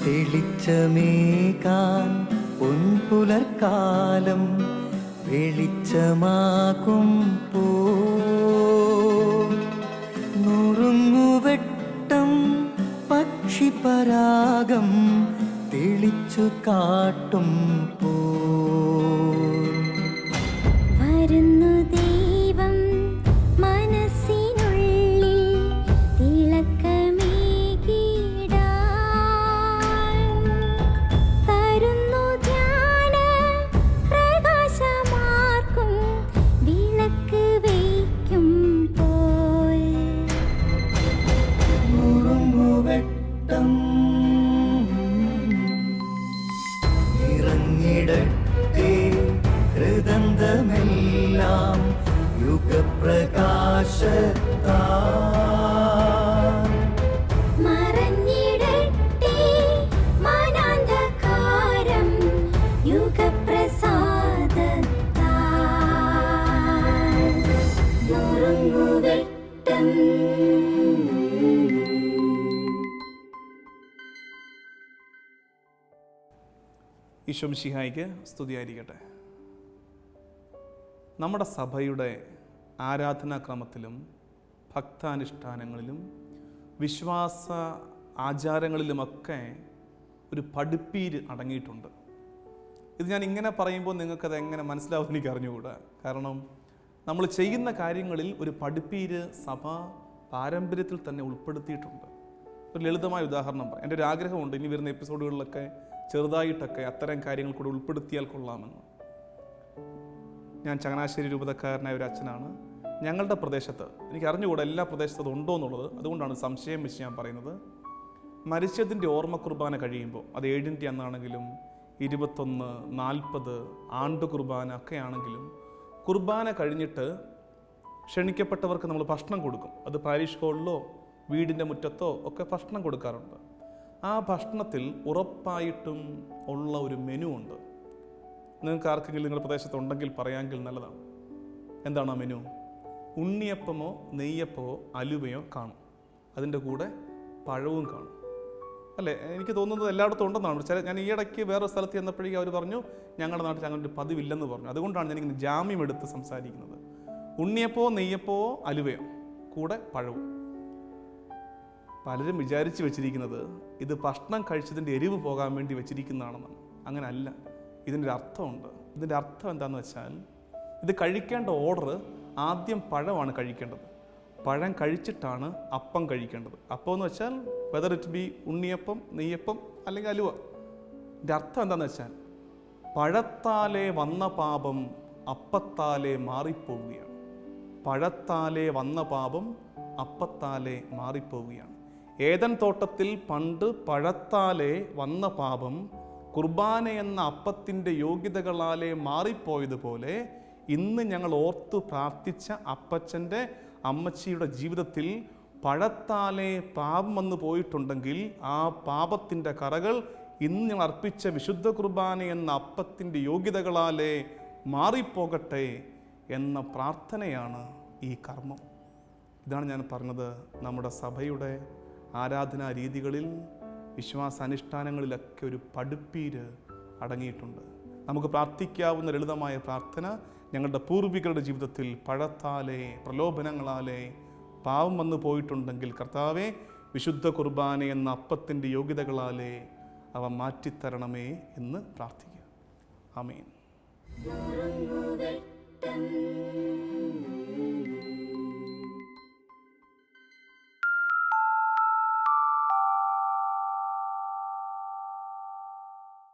തെളിച്ചമേകാൻ പൊൻപുലർക്കാലം വെളിച്ചമാകും നുറുങ്ങുവെട്ടം പക്ഷിപരാഗം തെളിച്ചു കാട്ടും വരുന്നു ദൈവം മനസ്സിനുള്ളിൽ തിളക്കമേകിടാൻ തരുന്നു ധ്യാന പ്രകാശമാർക്കും വിളക്ക് വയ്ക്കും പോൽ നുറുങ്ങുവെട്ടം ഇറങ്ങിടട്ടെ ഹൃദന്തമെല്ലാം യുഗപ്രകാശത്താൽ മറഞ്ഞിടട്ടെ മനാന്ധകാരം യുഗപ്രസാദത്താൽ നുറുങ്ങുവെട്ടം. ഈശോ മിശിഹായ്ക്ക് സ്തുതിയായിരിക്കട്ടെ. നമ്മുടെ സഭയുടെ ആരാധനാക്രമത്തിലും ഭക്താനുഷ്ഠാനങ്ങളിലും വിശ്വാസ ആചാരങ്ങളിലുമൊക്കെ ഒരു പഠിപ്പീര് അടങ്ങിയിട്ടുണ്ട്. ഇത് ഞാൻ ഇങ്ങനെ പറയുമ്പോൾ നിങ്ങൾക്കത് എങ്ങനെ മനസ്സിലാവുമെന്ന് എനിക്ക് അറിഞ്ഞുകൂടാ. കാരണം നമ്മൾ ചെയ്യുന്ന കാര്യങ്ങളിൽ ഒരു പഠിപ്പീര് സഭ പാരമ്പര്യത്തിൽ തന്നെ ഉൾപ്പെടുത്തിയിട്ടുണ്ട്. ഒരു ലളിതമായ ഉദാഹരണം പറയാം. എൻ്റെ ഒരു ആഗ്രഹമുണ്ട് ഇനി വരുന്ന എപ്പിസോഡുകളിലൊക്കെ ചെറുതായിട്ടൊക്കെ അത്തരം കാര്യങ്ങൾ കൂടെ ഉൾപ്പെടുത്തിയാൽ കൊള്ളാമെന്ന്. ഞാൻ ചങ്ങനാശ്ശേരി രൂപതക്കാരനായ ഒരു അച്ഛനാണ്. ഞങ്ങളുടെ പ്രദേശത്ത്, എനിക്ക് അറിഞ്ഞുകൂടാ എല്ലാ പ്രദേശത്തും ഉണ്ടോ എന്നുള്ളത്, അതുകൊണ്ടാണ് സംശയം വെച്ച് ഞാൻ പറയുന്നത്. മരിച്ചതിൻ്റെ ഓർമ്മ കുർബാന കഴിയുമ്പോൾ, അത് 7ൻ്റെ അന്നാണെങ്കിലും 21, 40 ആണ്ട് കുർബാന ഒക്കെ ആണെങ്കിലും, കുർബാന കഴിഞ്ഞിട്ട് ക്ഷണിക്കപ്പെട്ടവർക്ക് നമ്മൾ ഭക്ഷണം കൊടുക്കും. അത് പാരിഷ് ഹാളിലോ വീടിൻ്റെ മുറ്റത്തോ ഒക്കെ ഭക്ഷണം കൊടുക്കാറുണ്ട്. ആ ഭക്ഷണത്തിൽ ഉറപ്പായിട്ടും ഉള്ള ഒരു മെനു ഉണ്ട്. നിങ്ങൾക്ക് ആർക്കെങ്കിലും നിങ്ങളുടെ പ്രദേശത്തുണ്ടെങ്കിൽ പറയാമെങ്കിൽ നല്ലതാണ്. എന്താണ് ആ മെനു? ഉണ്ണിയപ്പമോ നെയ്യപ്പമോ അലുവയോ കാണും. അതിൻ്റെ കൂടെ പഴവും കാണും. അല്ലേ? എനിക്ക് തോന്നുന്നത് എല്ലായിടത്തും ഉണ്ടെന്നാണ്. ഞാൻ ഈ ഇടയ്ക്ക് വേറെ സ്ഥലത്ത് ചെന്നപ്പോഴേക്കും അവർ പറഞ്ഞു ഞങ്ങളുടെ നാട്ടിൽ അങ്ങനെ ഒരു പതിവില്ലെന്ന് പറഞ്ഞു. അതുകൊണ്ടാണ് ഞാനിങ്ങനെ ജാമ്യം എടുത്ത് സംസാരിക്കുന്നത്. ഉണ്ണിയപ്പമോ നെയ്യപ്പമോ അലുവയോ കൂടെ പഴവും. പലരും വിചാരിച്ച് വെച്ചിരിക്കുന്നത് ഇത് ഭക്ഷണം കഴിച്ചതിൻ്റെ എരിവ് പോകാൻ വേണ്ടി വെച്ചിരിക്കുന്നതാണെന്നാണ്. അങ്ങനെ അല്ല. ഇതിൻ്റെ അർത്ഥമുണ്ട്. ഇതിൻ്റെ അർത്ഥം എന്താണെന്ന് വെച്ചാൽ, ഇത് കഴിക്കേണ്ട ഓർഡർ ആദ്യം പഴമാണ് കഴിക്കേണ്ടത്. പഴം കഴിച്ചിട്ടാണ് അപ്പം കഴിക്കേണ്ടത്. അപ്പം എന്ന് വെച്ചാൽ വെദർ ഇറ്റ് ബി ഉണ്ണിയപ്പം, നെയ്യപ്പം അല്ലെങ്കിൽ അലുവ. ഇതിൻ്റെ അർത്ഥം എന്താണെന്ന് വെച്ചാൽ, പഴത്താലെ വന്ന പാപം അപ്പത്താലെ മാറിപ്പോവുകയാണ്. പഴത്താലെ വന്ന പാപം അപ്പത്താലെ മാറിപ്പോവുകയാണ്. ഏദൻ തോട്ടത്തിൽ പണ്ട് പഴത്താലെ വന്ന പാപം കുർബാന എന്ന അപ്പത്തിൻ്റെ യോഗ്യതകളാലെ മാറിപ്പോയതുപോലെ ഇന്ന് ഞങ്ങൾ ഓർത്തു പ്രാർത്ഥിച്ച അപ്പച്ചൻ്റെ അമ്മച്ചിയുടെ ജീവിതത്തിൽ പഴത്താലെ പാപം വന്നു പോയിട്ടുണ്ടെങ്കിൽ ആ പാപത്തിൻ്റെ കറകൾ ഇന്ന് ഞങ്ങൾ അർപ്പിച്ച വിശുദ്ധ കുർബാന എന്ന അപ്പത്തിൻ്റെ യോഗ്യതകളാലെ മാറിപ്പോകട്ടെ എന്ന പ്രാർത്ഥനയാണ് ഈ കർമ്മം. ഇതാണ് ഞാൻ പറഞ്ഞത്. നമ്മുടെ സഭയുടെ ആരാധനാ രീതികളിൽ, വിശ്വാസാനുഷ്ഠാനങ്ങളിലൊക്കെ ഒരു പഠിപ്പീര് അടങ്ങിയിട്ടുണ്ട്. നമുക്ക് പ്രാർത്ഥിക്കാവുന്ന ലളിതമായ പ്രാർത്ഥന, ഞങ്ങളുടെ പൂർവികരുടെ ജീവിതത്തിൽ പഴത്താലെ പ്രലോഭനങ്ങളാലെ പാവം വന്നു പോയിട്ടുണ്ടെങ്കിൽ കർത്താവേ, വിശുദ്ധ കുർബാന എന്ന അപ്പത്തിൻ്റെ യോഗ്യതകളാലെ അവ മാറ്റിത്തരണമേ എന്ന് പ്രാർത്ഥിക്കുക. ആമേൻ.